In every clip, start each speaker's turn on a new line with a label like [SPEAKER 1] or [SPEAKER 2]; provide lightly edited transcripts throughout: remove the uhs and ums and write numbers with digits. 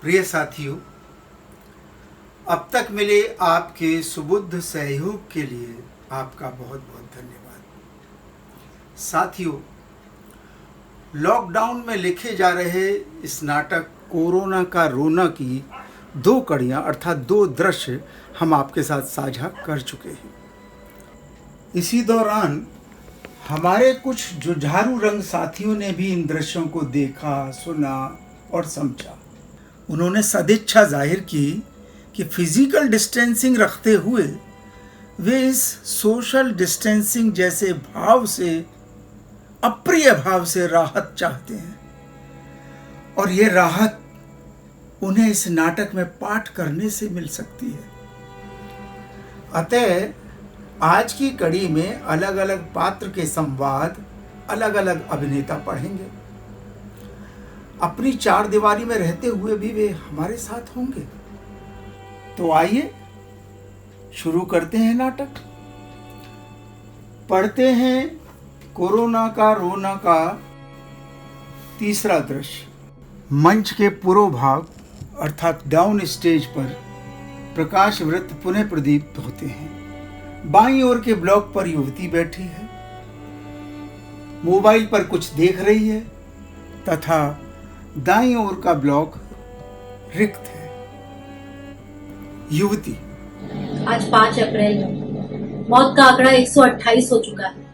[SPEAKER 1] प्रिय साथियों, अब तक मिले आपके सुबुद्ध सहयोग के लिए आपका बहुत बहुत धन्यवाद। साथियों, लॉकडाउन में लिखे जा रहे इस नाटक कोरोना का रोना की 2 कड़ियाँ अर्थात 2 दृश्य हम आपके साथ साझा कर चुके हैं। इसी दौरान हमारे कुछ जुझारू रंग साथियों ने भी इन दृश्यों को देखा, सुना और समझा। उन्होंने सदिच्छा जाहिर की कि फिजिकल डिस्टेंसिंग रखते हुए वे इस सोशल डिस्टेंसिंग जैसे भाव से, अप्रिय भाव से राहत चाहते हैं और ये राहत उन्हें इस नाटक में पाठ करने से मिल सकती है। अतः आज की कड़ी में अलग अलग पात्र के संवाद अलग अलग अभिनेता पढ़ेंगे। अपनी 4 दीवारी में रहते हुए भी वे हमारे साथ होंगे। तो आइए शुरू करते हैं नाटक। पढ़ते हैं कोरोना का रोना का 3रा दृश्य। मंच के पूर्व भाग अर्थात डाउन स्टेज पर प्रकाश वृत्त पुनः प्रदीप्त होते हैं। बाईं ओर के ब्लॉक पर युवती बैठी है, मोबाइल पर कुछ देख रही है तथा दाईं ओर का ब्लॉक रिक्त है। युवती:
[SPEAKER 2] आज 5 अप्रैल है। मौत का आंकड़ा 128 हो चुका है,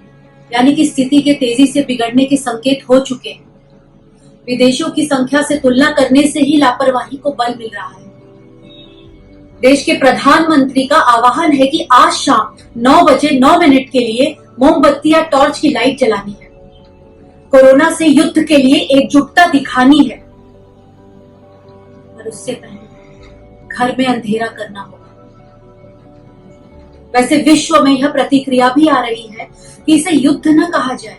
[SPEAKER 2] यानी कि स्थिति के तेजी से बिगड़ने के संकेत हो चुके हैं। विदेशों की संख्या से तुलना करने से ही लापरवाही को बल मिल रहा है। देश के प्रधानमंत्री का आह्वान है कि आज शाम 9 बजे 9 मिनट के लिए मोमबत्ती या टॉर्च की लाइट जलानी है। कोरोना से युद्ध के लिए एकजुटता दिखानी है, पर उससे पहले घर में अंधेरा करना होगा। वैसे विश्व में यह प्रतिक्रिया भी आ रही है कि इसे युद्ध न कहा जाए,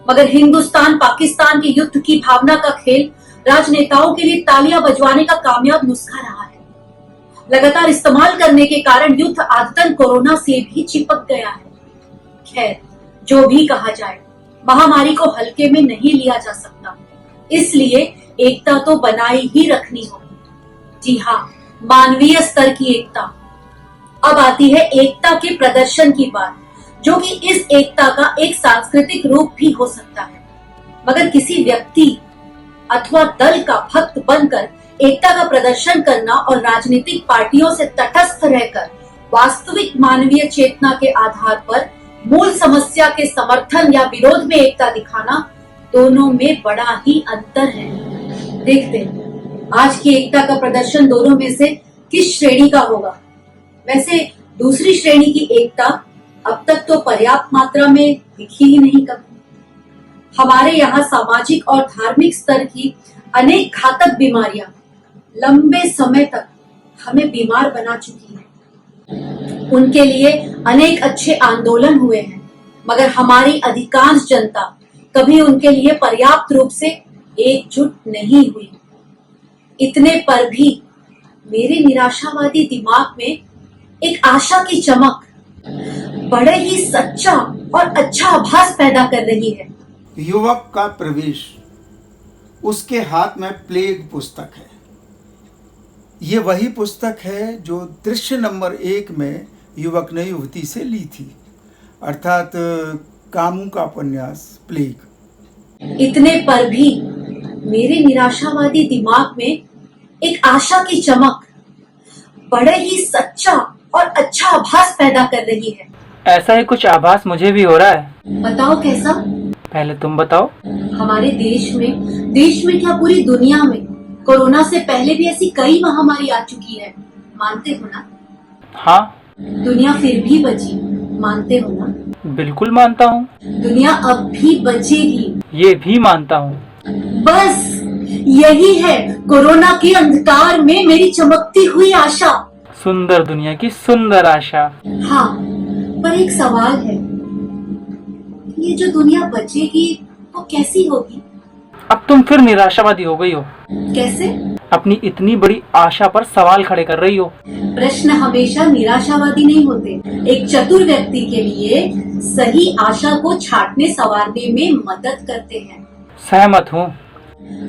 [SPEAKER 2] मगर हिंदुस्तान पाकिस्तान के युद्ध की भावना का खेल राजनेताओं के लिए तालियां बजवाने का कामयाब नुस्खा रहा है। लगातार इस्तेमाल करने के कारण युद्ध आदतन कोरोना से भी चिपक गया है। खैर, जो भी कहा जाए, महामारी को हल्के में नहीं लिया जा सकता, इसलिए एकता तो बनाई ही रखनी होगी। जी हाँ, मानवीय स्तर की एकता। अब आती है एकता के प्रदर्शन की बात, जो कि इस एकता का एक सांस्कृतिक रूप भी हो सकता है। मगर किसी व्यक्ति अथवा दल का भक्त बनकर एकता का प्रदर्शन करना और राजनीतिक पार्टियों से तटस्थ रहकर वास्तविक मानवीय चेतना के आधार पर मूल समस्या के समर्थन या विरोध में एकता दिखाना, दोनों में बड़ा ही अंतर है। देखते हैं आज की एकता का प्रदर्शन दोनों में से किस श्रेणी का होगा। वैसे दूसरी श्रेणी की एकता अब तक तो पर्याप्त मात्रा में दिखी ही नहीं कभी। हमारे यहाँ सामाजिक और धार्मिक स्तर की अनेक घातक बीमारियां लंबे समय तक हमें बीमार बना चुकी हैं। उनके लिए अनेक अच्छे आंदोलन हुए हैं, मगर हमारी अधिकांश जनता कभी उनके लिए पर्याप्त रूप से एकजुट नहीं हुई। इतने पर भी मेरे निराशावादी दिमाग में एक आशा की चमक बड़े ही सच्चा और अच्छा आभास पैदा कर रही है।
[SPEAKER 1] युवक का प्रवेश। उसके हाथ में प्लेग पुस्तक है। ये वही पुस्तक है जो दृश्य नंबर 1 में युवक ने युवती से ली थी, अर्थात कामू का उपन्यास प्लेग।
[SPEAKER 2] इतने पर भी मेरे निराशावादी दिमाग में एक आशा की चमक बड़े ही सच्चा और अच्छा आभास पैदा कर रही है।
[SPEAKER 3] ऐसा ही कुछ आभास मुझे भी हो रहा है।
[SPEAKER 2] बताओ कैसा?
[SPEAKER 3] पहले तुम बताओ।
[SPEAKER 2] हमारे देश में क्या पूरी दुनिया में कोरोना से पहले भी ऐसी कई महामारी आ चुकी है, मानते हो ना?
[SPEAKER 3] हाँ।
[SPEAKER 2] दुनिया फिर भी बची, मानते हो ना?
[SPEAKER 3] बिल्कुल मानता हूँ।
[SPEAKER 2] दुनिया अब भी बचेगी,
[SPEAKER 3] ये भी मानता हूँ।
[SPEAKER 2] बस यही है कोरोना के अंधकार में मेरी चमकती हुई आशा।
[SPEAKER 3] सुंदर दुनिया की सुंदर आशा।
[SPEAKER 2] हाँ, पर एक सवाल है, ये जो दुनिया बचेगी वो कैसी होगी?
[SPEAKER 3] अब तुम फिर निराशावादी हो गई हो।
[SPEAKER 2] कैसे?
[SPEAKER 3] अपनी इतनी बड़ी आशा पर सवाल खड़े कर रही हो।
[SPEAKER 2] प्रश्न हमेशा निराशावादी नहीं होते। एक चतुर व्यक्ति के लिए सही आशा को छांटने संवारने में मदद करते हैं।
[SPEAKER 3] सहमत हूँ।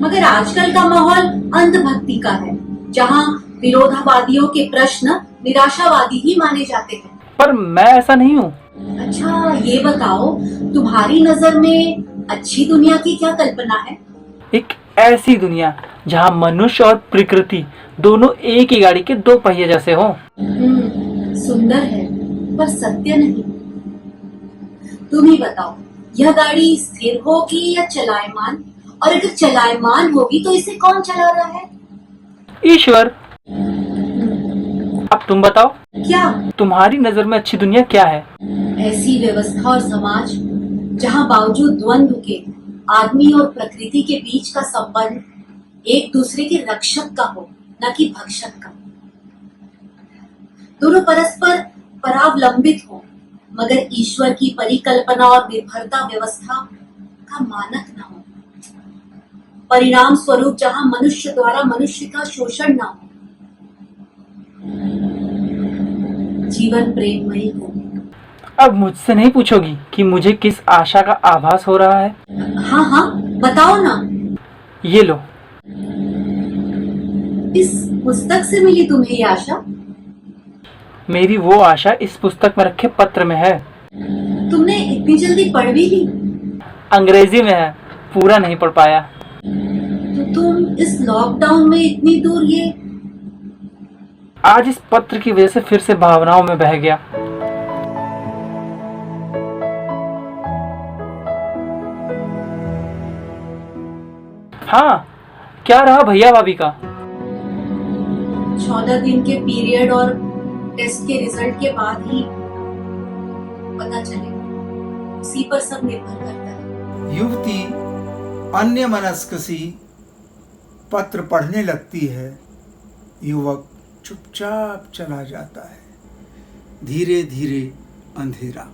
[SPEAKER 2] मगर आजकल का माहौल अंधभक्ति का है, जहाँ विरोधावादियों के प्रश्न निराशावादी ही माने जाते हैं।
[SPEAKER 3] पर मैं ऐसा नहीं हूँ।
[SPEAKER 2] अच्छा, ये बताओ, तुम्हारी नजर में अच्छी दुनिया की क्या कल्पना है?
[SPEAKER 3] एक ऐसी दुनिया जहाँ मनुष्य और प्रकृति दोनों एक ही गाड़ी के दो पहिए जैसे हों।
[SPEAKER 2] सुंदर है पर सत्य नहीं। तुम ही बताओ, यह गाड़ी स्थिर होगी या चलायमान? और अगर चलायमान होगी तो इसे कौन चला रहा है?
[SPEAKER 3] ईश्वर। अब तुम बताओ,
[SPEAKER 2] क्या?
[SPEAKER 3] तुम्हारी नजर में अच्छी दुनिया क्या है?
[SPEAKER 2] ऐसी व्यवस्था और समाज जहाँ बावजूद द्वंद्व के आदमी और प्रकृति के बीच का संबंध एक दूसरे के रक्षक का हो, न कि भक्षक का। दोनों परस्पर परावलंबित हो, मगर ईश्वर की परिकल्पना और निर्भरता व्यवस्था का मानक न हो। परिणाम स्वरूप जहाँ मनुष्य द्वारा मनुष्य का शोषण न हो। जीवन प्रेममयी हो।
[SPEAKER 3] अब मुझसे नहीं पूछोगी कि मुझे किस आशा का आभास हो रहा है?
[SPEAKER 2] हाँ हाँ, बताओ ना।
[SPEAKER 3] ये लो।
[SPEAKER 2] इस पुस्तक से मिली तुम्हें ये आशा?
[SPEAKER 3] मेरी वो आशा इस पुस्तक में रखे पत्र में है।
[SPEAKER 2] तुमने इतनी जल्दी पढ़ भी ली?
[SPEAKER 3] अंग्रेजी में है, पूरा नहीं पढ़ पाया।
[SPEAKER 2] तो तुम इस लॉकडाउन में इतनी दूर ये?
[SPEAKER 3] आज इस पत्र की वजह से फिर से भावनाओं में बह गया। हाँ, क्या रहा भैया भाभी का?
[SPEAKER 2] 14 दिन के पीरियड और टेस्ट के रिजल्ट के बाद ही पता चलेगा। उसी पर सब निर्भर करता है।
[SPEAKER 1] युवती अन्य मनस्क सी पत्र पढ़ने लगती है। युवक चुपचाप चला जाता है। धीरे धीरे अंधेरा।